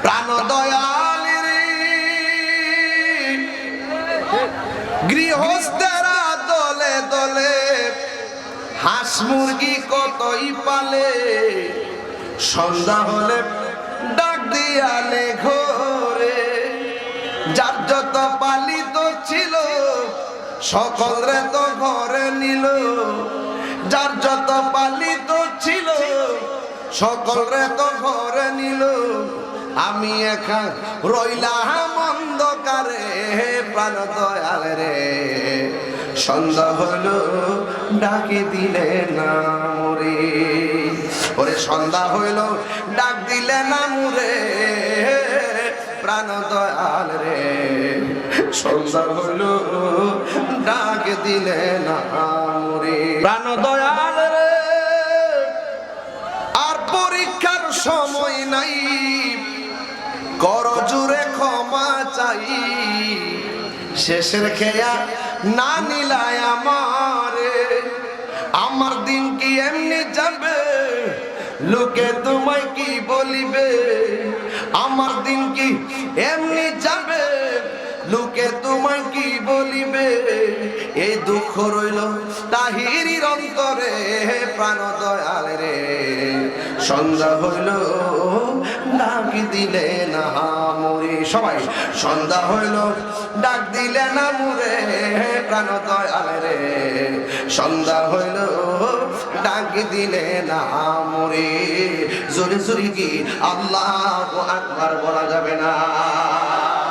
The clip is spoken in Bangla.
প্রাণ দয়াল রে গৃহস্থেরা দলে দলে হাঁস মুরগি কতই পালে সন্ধ্যা হলে ডাক দিয়ালে ঘরে যার যত পালিত ছিল সকলরে তো ঘরে নিল যার যত পালিত ছিল সকলরে তো ঘরে নিল আমি একা রইলাম অন্ধকারে প্রাণ দয়াল রে সন্ধ্যা হলো ডাকে দিলে না মোরে ওরে সন্ধ্যা হইল ডাক দিলে না মোরে প্রাণ দয়াল রে সন্ধ্যা হলো ডাক দিলে না মোরে প্রাণ দয়াল রে আর পরীক্ষার সময় নাই কর জুড়ে ক্ষমা চাই শেষের খেয়া না নিলায় আমারে আমার দিন কি এমনি যাবে লোকে তোমায় কি বলিবে আমার দিন কি এমনি যাবে লোকে তোমায় কি বলিবে এই দুঃখ রইল তাহিরির অন্তরে প্রাণ দয়াল রে সন্ধ্যা হইল ডাক দিলে না মোরে সবাই সন্ধ্যা হইল ডাক দিলে না মোরে প্রাণ দয়াল রে সন্ধ্যা হইল ডাক দিলে না মোরে জোরে জোরে কি আল্লাহু আকবার বলা যাবে না।